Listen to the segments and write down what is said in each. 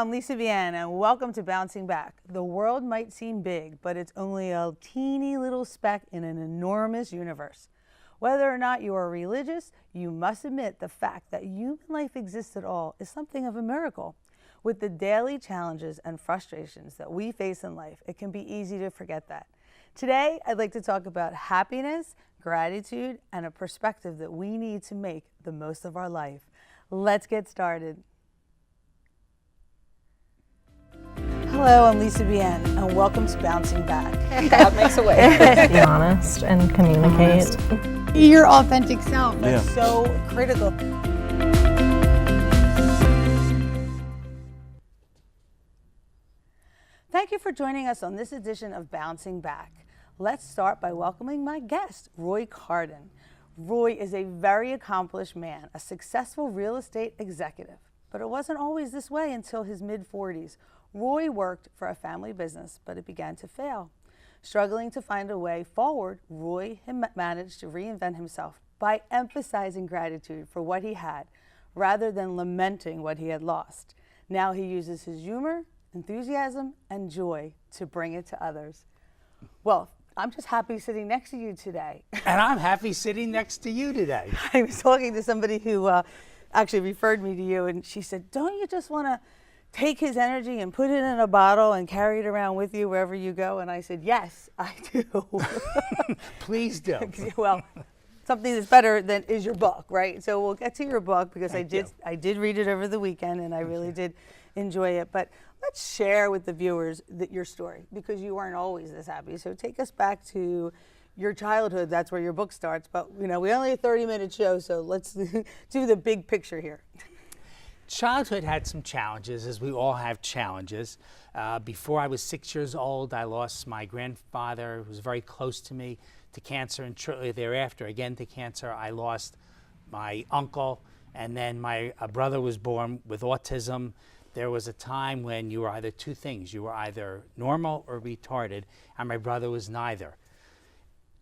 I'm Lisa Vianne, and welcome to Bouncing Back. The world might seem big, but it's only a teeny little speck in an enormous universe. Whether or not you are religious, you must admit the fact that human life exists at all is something of a miracle. With the daily challenges and frustrations that we face in life, it can be easy to forget that. Today, I'd like to talk about happiness, gratitude, and a perspective that we need to make the most of our life. Let's get started. Hello, I'm Lisa Vianne, and welcome to Bouncing Back. God makes a way. Be honest and communicate. Your authentic self. That's so critical. Thank you for joining us on this edition of Bouncing Back. Let's start by welcoming my guest, Roy Kardon. Roy is a very accomplished man, a successful real estate executive. But it wasn't always this way until his mid-40s. Roy worked for a family business, but it began to fail. Struggling to find a way forward, Roy managed to reinvent himself by emphasizing gratitude for what he had, rather than lamenting what he had lost. Now he uses his humor, enthusiasm, and joy to bring it to others. Well, I'm just happy sitting next to you today. And I'm happy sitting next to you today. I was talking to somebody who actually referred me to you, and she said, don't you just want to take his energy and put it in a bottle and carry it around with you wherever you go? And I said, yes, I do. Please do. Well, something that's better than is your book, right? So we'll get to your book because I did read it over the weekend, and I really did enjoy it. But let's share with the viewers your story, because you weren't always this happy. So take us back to your childhood. That's where your book starts. But we only a 30-minute show, so let's do the big picture here. Childhood had some challenges, as we all have challenges. Before I was 6 years old, I lost my grandfather, who was very close to me, to cancer, and shortly thereafter, again to cancer. I lost my uncle, and then my brother was born with autism. There was a time when you were either two things. You were either normal or retarded, and my brother was neither.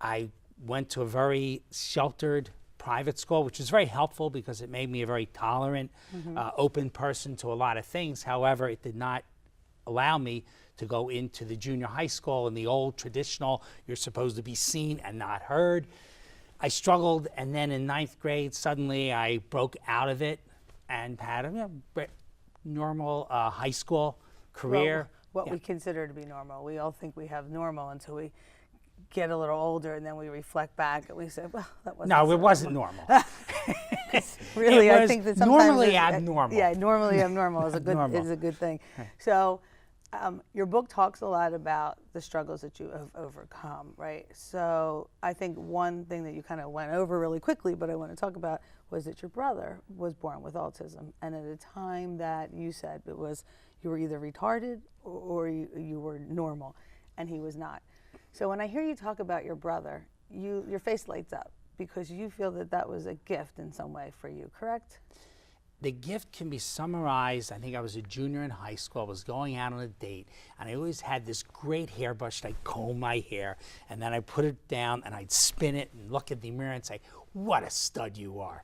I went to a very sheltered private school, which was very helpful because it made me a very tolerant, open person to a lot of things. However, it did not allow me to go into the junior high school in the old traditional, you're supposed to be seen and not heard. I struggled, and then in 9th grade, suddenly I broke out of it and had a normal high school career. Well, what we consider to be normal. We all think we have normal until we get a little older, and then we reflect back and we say, well, that wasn't No, it wasn't normal. Really, it was I think that sometimes normally abnormal. Yeah, normally abnormal is a good Abnormal. is a good thing. So your book talks a lot about the struggles that you have overcome, right? So I think one thing that you kind of went over really quickly, but I want to talk about, was that your brother was born with autism, and at a time that you said it was you were either retarded or you were normal, and he was not. So when I hear you talk about your brother, your face lights up because you feel that that was a gift in some way for you, correct? The gift can be summarized. I think I was a junior in high school. I was going out on a date, and I always had this great hairbrush. I'd comb my hair, and then I'd put it down, and I'd spin it and look at the mirror and say, what a stud you are.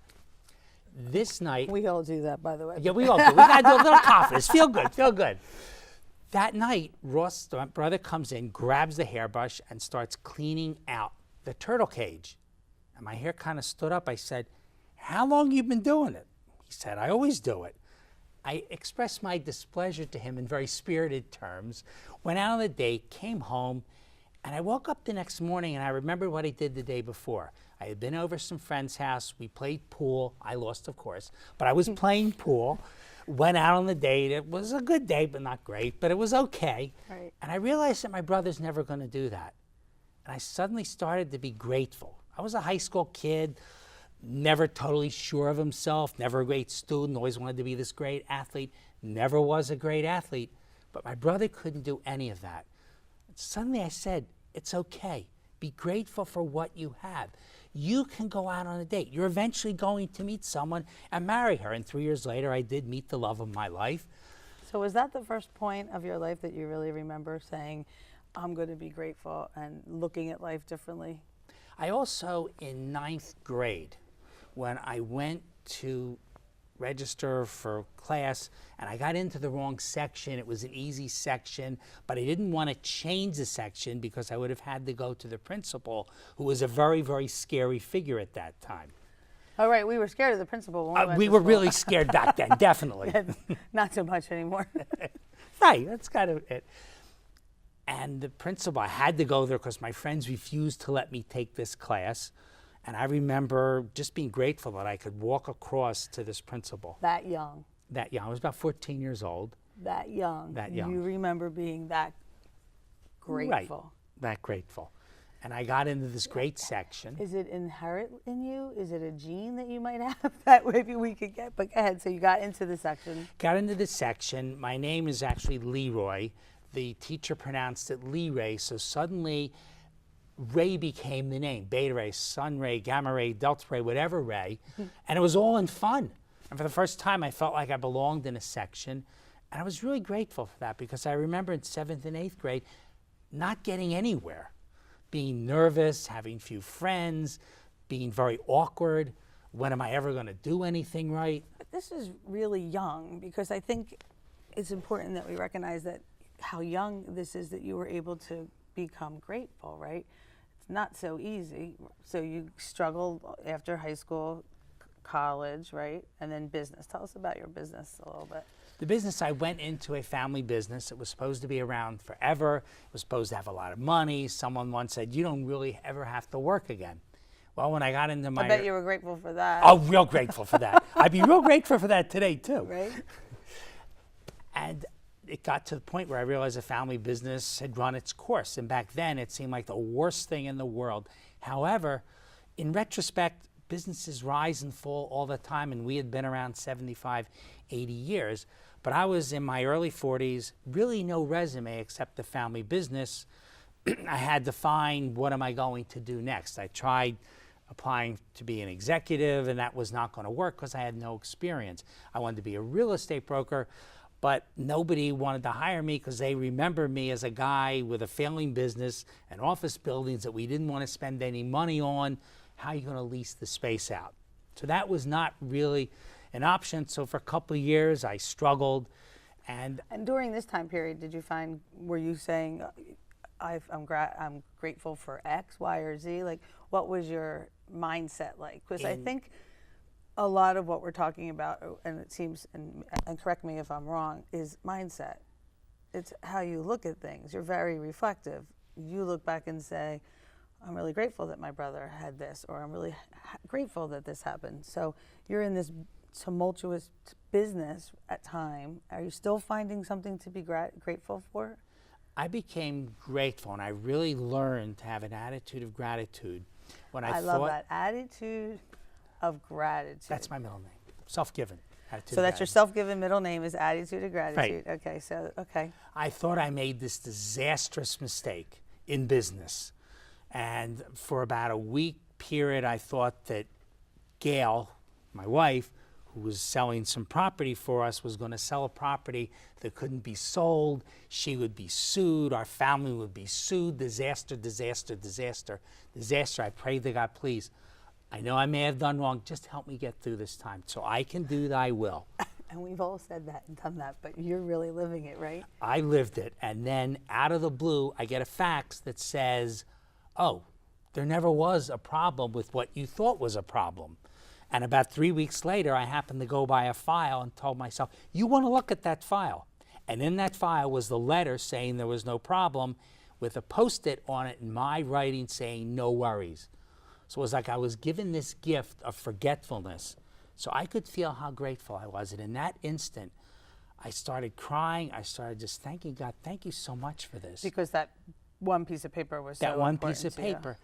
This night... We all do that, by the way. Yeah, we all do. We got to do a little confidence. Feel good, feel good. That night, Ross, my brother, comes in, grabs the hairbrush, and starts cleaning out the turtle cage. And my hair kind of stood up. I said, how long you been doing it? He said, I always do it. I expressed my displeasure to him in very spirited terms, went out on the date, came home, and I woke up the next morning and I remembered what I did the day before. I had been over some friend's house. We played pool. I lost, of course, but I was playing pool. Went out on the date. It was a good date, but not great, but it was okay. Right. And I realized that my brother's never going to do that. And I suddenly started to be grateful. I was a high school kid, never totally sure of himself, never a great student, always wanted to be this great athlete, never was a great athlete, but my brother couldn't do any of that. Suddenly I said, it's okay. Be grateful for what you have. You can go out on a date. You're eventually going to meet someone and marry her. And 3 years later, I did meet the love of my life. So was that the first point of your life that you really remember saying, I'm going to be grateful and looking at life differently? I also, in 9th grade, when I went to register for class, and I got into the wrong section. It was an easy section, but I didn't want to change the section because I would have had to go to the principal, who was a very, very scary figure at that time. Oh, right. We were scared of the principal when we went We to were school. really scared back then, definitely. Not so much anymore. Right, that's kind of it. And the principal, I had to go there because my friends refused to let me take this class. And I remember just being grateful that I could walk across to this principal. That young. That young. I was about 14 years old. That young. That young. You remember being that grateful. Right, that grateful. And I got into this great section. Is it inherent in you? Is it a gene that you might have that maybe we could get? But go ahead. So you got into the section. Got into this section. My name is actually Leroy. The teacher pronounced it Lee Ray, so suddenly Ray became the name. Beta ray, sun ray, gamma ray, delta ray, whatever ray. And it was all in fun. And for the first time, I felt like I belonged in a section. And I was really grateful for that because I remember in 7th and 8th grade not getting anywhere, being nervous, having few friends, being very awkward. When am I ever going to do anything right? But this is really young because I think it's important that we recognize that how young this is that you were able to become grateful, right? It's not so easy. So you struggled after high school, college, right? And then business. Tell us about your business a little bit. The business, I went into a family business. It was supposed to be around forever. It was supposed to have a lot of money. Someone once said, you don't really ever have to work again. Well, when I got into my... I bet you were grateful for that. Oh, real grateful for that. I'd be real grateful for that today, too. Right? And it got to the point where I realized the family business had run its course. And back then, it seemed like the worst thing in the world. However, in retrospect, businesses rise and fall all the time, and we had been around 75, 80 years. But I was in my early 40s, really no resume except the family business. I had to find, what am I going to do next? I tried applying to be an executive, and that was not going to work because I had no experience. I wanted to be a real estate broker, but nobody wanted to hire me because they remember me as a guy with a failing business and office buildings that we didn't want to spend any money on. How are you going to lease the space out? So that was not really an option. So for a couple of years, I struggled. And during this time period, did you find, were you saying, I'm grateful for X, Y, or Z? Like, what was your mindset like? Because I think a lot of what we're talking about, and it seems, and correct me if I'm wrong, is mindset. It's how you look at things. You're very reflective. You look back and say, I'm really grateful that my brother had this, or I'm really grateful that this happened. So you're in this tumultuous business at time. Are you still finding something to be grateful for? I became grateful, and I really learned to have an attitude of gratitude. When I love that, attitude of gratitude. That's my middle name, self-given. So that's your self-given middle name is attitude of gratitude. Right. Okay, so, okay. I thought I made this disastrous mistake in business. And for about a week period, I thought that Gail, my wife, who was selling some property for us, was going to sell a property that couldn't be sold. She would be sued. Our family would be sued. Disaster, disaster, disaster, disaster. I prayed to God, please, I know I may have done wrong. Just help me get through this time. So I can do thy will. And we've all said that and done that, but you're really living it, right? I lived it. And then out of the blue, I get a fax that says, oh, there never was a problem with what you thought was a problem. And about 3 weeks later, I happened to go by a file and told myself, you want to look at that file. And in that file was the letter saying there was no problem with a Post-it on it in my writing saying no worries. So it was like I was given this gift of forgetfulness. So I could feel how grateful I was. And in that instant, I started crying. I started just thanking God, thank you so much for this. Because that one piece of paper was so that one important piece of to you. paper,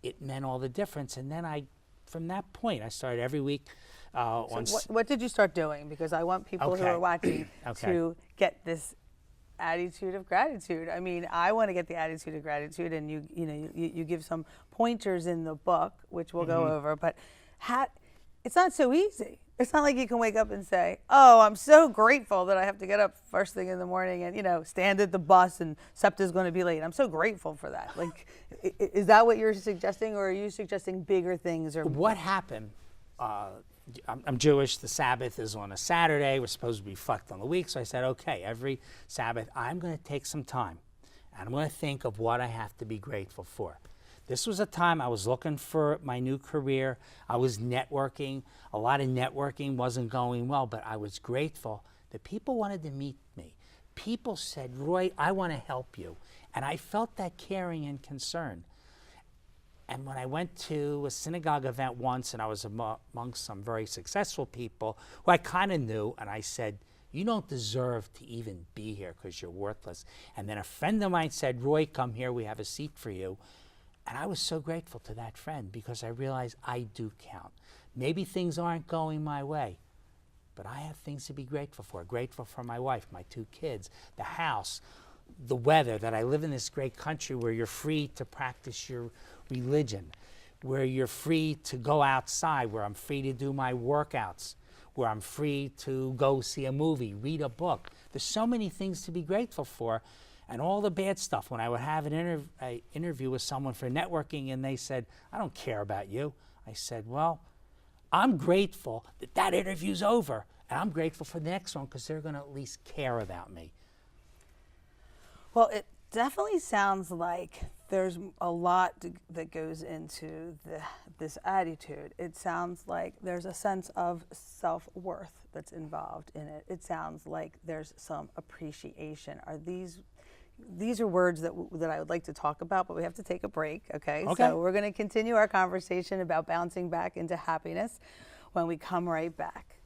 it meant all the difference. And then from that point, I started every week What did you start doing? Because I want people who are watching to get this attitude of gratitude. I mean, I want to get the attitude of gratitude, and you give some pointers in the book, which we'll go over. But it's not so easy. It's not like you can wake up and say, "Oh, I'm so grateful that I have to get up first thing in the morning and stand at the bus and SEPTA's going to be late. I'm so grateful for that." Like, is that what you're suggesting, or are you suggesting bigger things? Or what happened I'm Jewish, the Sabbath is on a Saturday, we're supposed to reflect on the week, so I said, okay, every Sabbath I'm going to take some time and I'm going to think of what I have to be grateful for. This was a time I was looking for my new career. I was networking. A lot of networking wasn't going well, but I was grateful that people wanted to meet me. People said, Roy, I want to help you. And I felt that caring and concern. And when I went to a synagogue event once, and I was amongst some very successful people who I kind of knew, and I said, you don't deserve to even be here because you're worthless. And then a friend of mine said, Roy, come here, we have a seat for you. And I was so grateful to that friend because I realized I do count. Maybe things aren't going my way, but I have things to be grateful for. Grateful for my wife, my 2 kids, the house, the weather, that I live in this great country where you're free to practice your religion, where you're free to go outside, where I'm free to do my workouts, where I'm free to go see a movie, read a book. There's so many things to be grateful for. And all the bad stuff, when I would have an interview with someone for networking and they said, I don't care about you. I said, well, I'm grateful that that interview's over. And I'm grateful for the next one because they're going to at least care about me. Well, it definitely sounds like there's a lot that goes into this attitude. It sounds like there's a sense of self-worth that's involved in it. It sounds like there's some appreciation. Are these are words that I would like to talk about, but we have to take a break, okay? So we're going to continue our conversation about bouncing back into happiness when we come right back.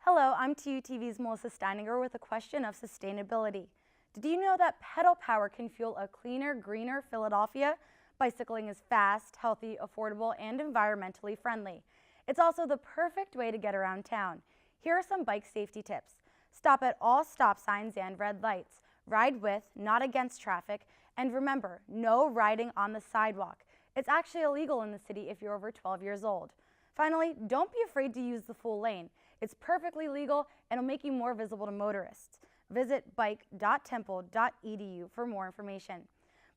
Hello, I'm TUTV's Melissa Steininger with a question of sustainability. Did you know that pedal power can fuel a cleaner, greener Philadelphia? Bicycling is fast, healthy, affordable, and environmentally friendly. It's also the perfect way to get around town. Here are some bike safety tips. Stop at all stop signs and red lights. Ride with, not against traffic. And remember, no riding on the sidewalk. It's actually illegal in the city if you're over 12 years old. Finally, don't be afraid to use the full lane. It's perfectly legal and it'll make you more visible to motorists. Visit bike.temple.edu for more information.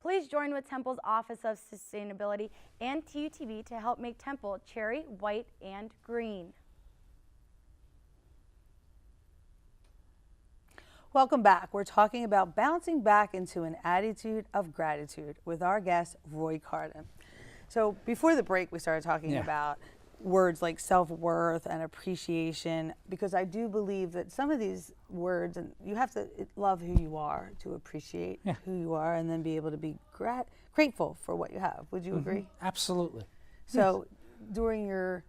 Please join with Temple's Office of Sustainability and TUTV to help make Temple cherry, white, and green. Welcome back. We're talking about bouncing back into an attitude of gratitude with our guest, Roy Kardon. So before the break, we started talking about words like self-worth and appreciation, because I do believe that some of these words, and you have to love who you are to appreciate who you are and then be able to be grateful for what you have. Would you agree? Absolutely. So during your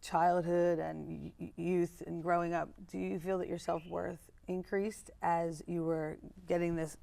childhood and youth and growing up, do you feel that your self-worth increased as you were getting this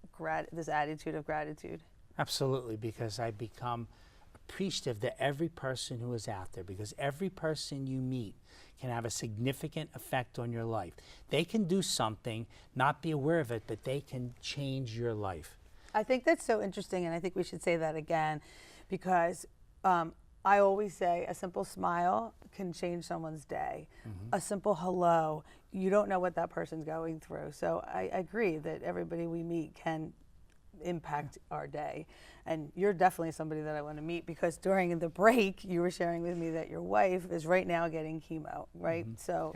attitude of gratitude? Absolutely, because I become appreciative that every person who is out there, because every person you meet can have a significant effect on your life. They can do something, not be aware of it, but they can change your life. I think that's so interesting, and I think we should say that again, because I always say a simple smile can change someone's day. A simple hello, you don't know what that person's going through. So I agree that everybody we meet can impact our day. And you're definitely somebody that I want to meet, because during the break, you were sharing with me that your wife is right now getting chemo, right? So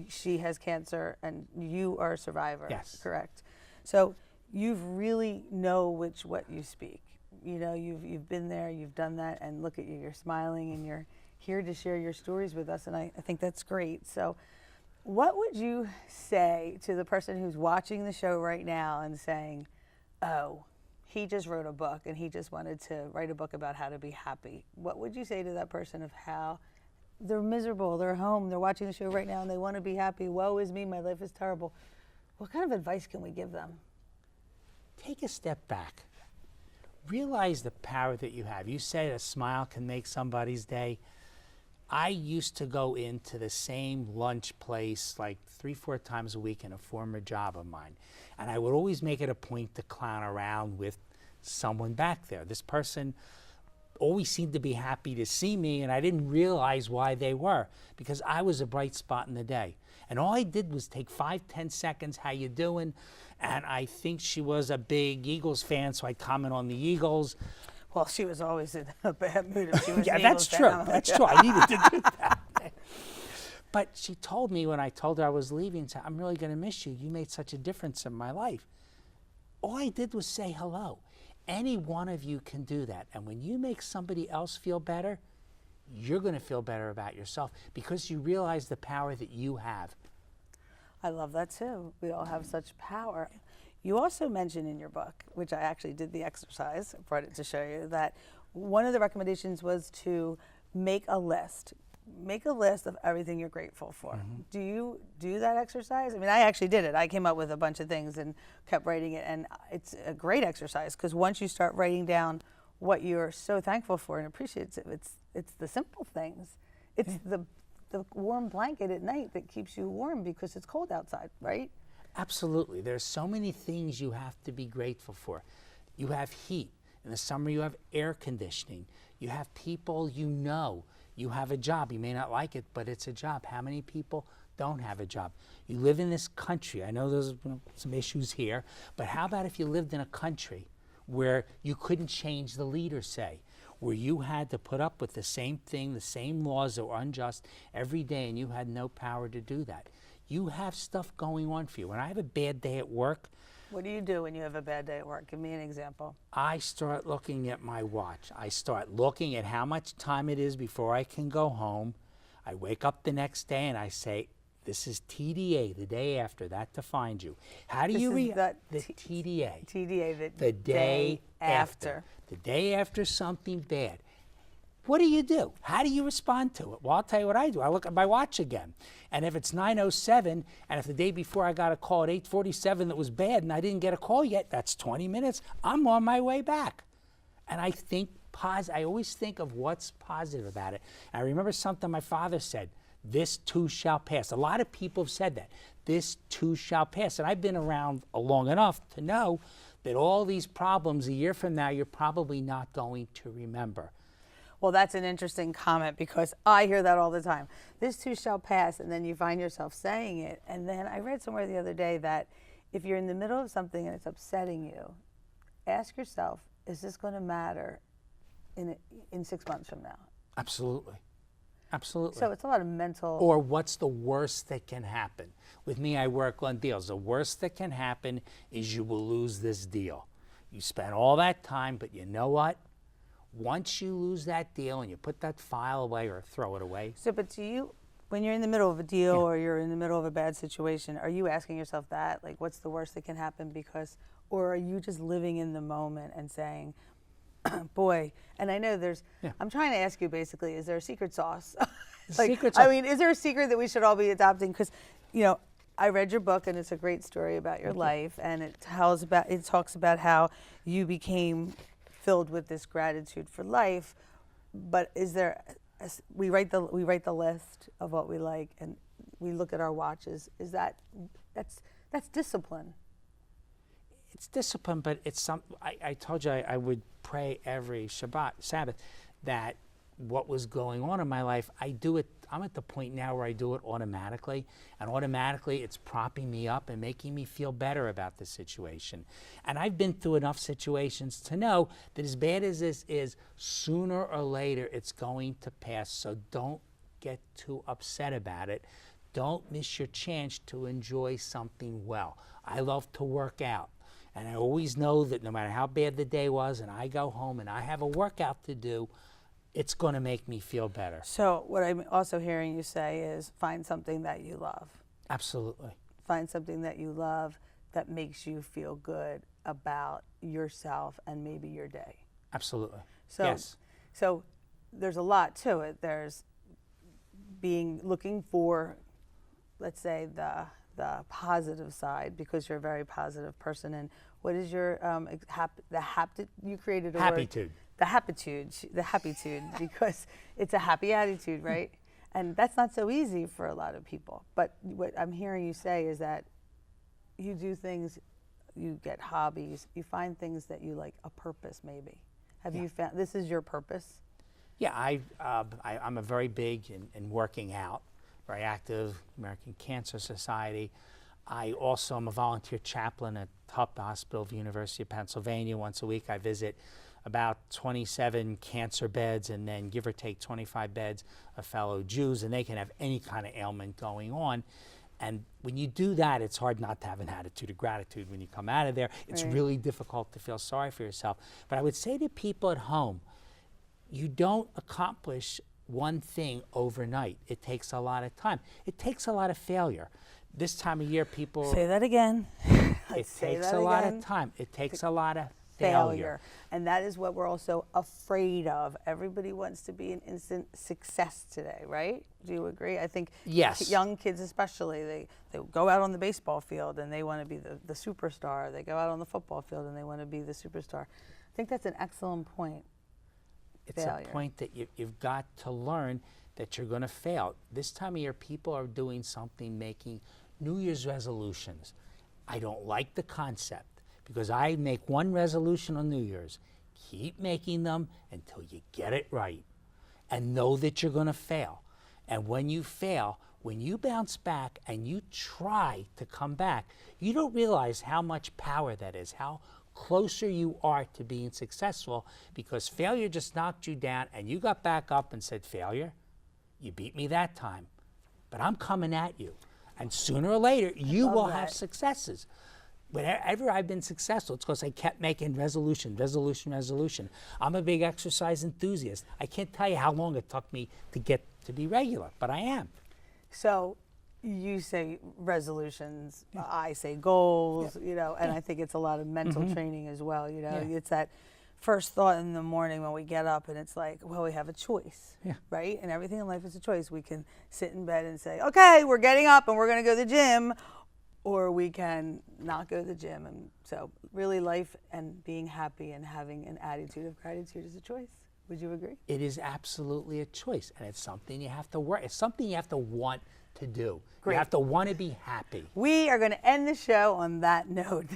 she has cancer and you are a survivor, correct? So you've really know what you speak. You know, you've been there, you've done that, and look at you, you're smiling and you're here to share your stories with us, and I think that's great. So what would you say to the person who's watching the show right now and saying, oh, he just wrote a book and he just wanted to write a book about how to be happy? What would you say to that person of how they're miserable, they're home, they're watching the show right now and they want to be happy, woe is me, my life is terrible? What kind of advice can we give them? Take a step back. Realize the power that you have. You said a smile can make somebody's day. I used to go into the same lunch place like 3-4 times a week in a former job of mine. And I would always make it a point to clown around with someone back there. This person always seemed to be happy to see me, and I didn't realize why they were, because I was a bright spot in the day. And all I did was take 5-10 seconds, how you doing? And I think she was a big Eagles fan, so I'd comment on the Eagles. Well, she was always in a bad mood if she was Yeah, able that's to true. handle it. That's true. I needed to do that. But she told me when I told her I was leaving, said, I'm really going to miss you. You made such a difference in my life. All I did was say hello. Any one of you can do that. And when you make somebody else feel better, you're going to feel better about yourself because you realize the power that you have. I love that too. We all have such power. You also mentioned in your book, which I actually did the exercise, I brought it to show you, that one of the recommendations was to make a list. Make a list of everything you're grateful for. Do you do that exercise? I mean, I actually did it. I came up with a bunch of things and kept writing it, and it's a great exercise because once you start writing down what you're so thankful for and appreciate, it's the simple things. It's the warm blanket at night that keeps you warm because it's cold outside, right? Absolutely. There's so many things you have to be grateful for. You have heat. In the summer, you have air conditioning. You have people you know. You have a job. You may not like it, but it's a job. How many people don't have a job? You live in this country. I know there's some issues here, but how about if you lived in a country where you couldn't change the leader, say, where you had to put up with the same thing, the same laws that were unjust every day, and you had no power to do that? You have stuff going on for you. When I have a bad day at work, What do you do when you have a bad day at work? Give me an example. I start looking at my watch. I start looking at how much time it is before I can go home. I wake up the next day and I say, this is TDA, the day after. That defines you. How do you react? The TDA. TDA, The day after. The day after something bad. What do you do? How do you respond to it? Well, I'll tell you what I do. I look at my watch again. And if it's 9:07, and if the day before I got a call at 8:47 that was bad and I didn't get a call yet, that's 20 minutes. I'm on my way back. And I think I always think of what's positive about it. And I remember something my father said, this too shall pass. A lot of people have said that. This too shall pass. And I've been around long enough to know that all these problems a year from now, you're probably not going to remember. Well, that's an interesting comment because I hear that all the time. This too shall pass, and then you find yourself saying it. And then I read somewhere the other day that if you're in the middle of something and it's upsetting you, ask yourself, is this going to matter in 6 months from now? Absolutely. Absolutely. So it's a lot of mental. Or what's the worst that can happen? With me, I work on deals. The worst that can happen is you will lose this deal. You spent all that time, but you know what? Once you lose that deal and you put that file away or throw it away. So, but do you, when you're in the middle of a deal or you're in the middle of a bad situation, are you asking yourself that? Like, what's the worst that can happen? Or are you just living in the moment and saying, boy, and I know I'm trying to ask you basically, is there a secret sauce? Secret sauce. I mean, is there a secret that we should all be adopting? Because, I read your book and it's a great story about your life, and it talks about how you became filled with this gratitude for life. But is there? We write the list of what we like, and we look at our watches. Is that's discipline? It's discipline, but it's some. I told you I would pray every Sabbath, that what was going on in my life, I do it. I'm at the point now where I do it automatically, and automatically it's propping me up and making me feel better about the situation. And I've been through enough situations to know that as bad as this is, sooner or later it's going to pass. So don't get too upset about it. Don't miss your chance to enjoy something well. I love to work out. And I always know that no matter how bad the day was and I go home and I have a workout to do, it's going to make me feel better. So what I'm also hearing you say is find something that you love. Absolutely. Find something that you love that makes you feel good about yourself and maybe your day. Absolutely. So, yes. So there's a lot to it. There's looking for, let's say, the positive side, because you're a very positive person. And what is your you created a Happitude. word. The happitude, because it's a happy attitude, right? And that's not so easy for a lot of people. But what I'm hearing you say is that you do things, you get hobbies, you find things that you like, a purpose maybe. Have you found this is your purpose? Yeah, I'm a very big in working out, very active, American Cancer Society. I also am a volunteer chaplain at Hospital of the University of Pennsylvania. Once a week I visit about 27 cancer beds and then give or take 25 beds of fellow Jews, and they can have any kind of ailment going on. And when you do that, it's hard not to have an attitude of gratitude when you come out of there. It's really difficult to feel sorry for yourself. But I would say to people at home, you don't accomplish one thing overnight. It takes a lot of time. It takes a lot of failure. This time of year, people... Say that again. It takes a lot of time. It takes a lot of failure. And that is what we're also afraid of. Everybody wants to be an instant success today, right? Do you agree? I think yes. Young kids especially, they go out on the baseball field and they want to be the superstar. They go out on the football field and they want to be the superstar. I think that's an excellent point. It's a point that you've got to learn that you're going to fail. This time of year, people are doing something, making New Year's resolutions. I don't like the concept because I make one resolution on New Year's. Keep making them until you get it right and know that you're going to fail. And when you fail, when you bounce back and you try to come back, you don't realize how much power that is, how closer you are to being successful, because failure just knocked you down and you got back up and said, failure, you beat me that time, but I'm coming at you. And sooner or later, you will have successes. Whenever I've been successful, it's because I kept making resolution. I'm a big exercise enthusiast. I can't tell you how long it took me to get to be regular, but I am. So you say resolutions, I say goals, you know, and I think it's a lot of mental training as well, you know. It's that first thought in the morning when we get up and it's like, well, we have a choice, right? And everything in life is a choice. We can sit in bed and say, okay, we're getting up and we're going to go to the gym, or we can not go to the gym. And so really life and being happy and having an attitude of gratitude is a choice. Would you agree? It is absolutely a choice, and it's something you have to work. It's something you have to want to do. Great. You have to want to be happy. We are going to end the show on that note.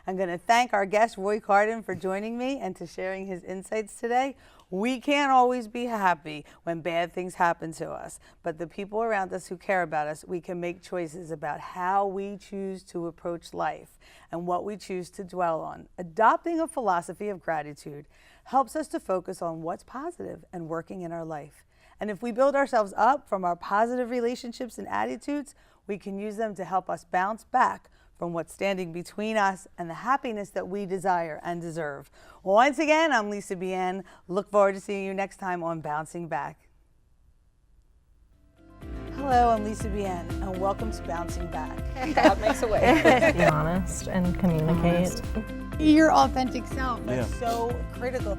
I'm going to thank our guest, Roy Kardon, for joining me and to sharing his insights today. We can't always be happy when bad things happen to us, but the people around us who care about us, we can make choices about how we choose to approach life and what we choose to dwell on. Adopting a philosophy of gratitude helps us to focus on what's positive and working in our life. And if we build ourselves up from our positive relationships and attitudes, we can use them to help us bounce back from what's standing between us and the happiness that we desire and deserve. Once again, I'm Lisa Bien. Look forward to seeing you next time on Bouncing Back. Hello, I'm Lisa Bien, and welcome to Bouncing Back. God makes a way. Be honest and communicate. Be your authentic self. That's so critical.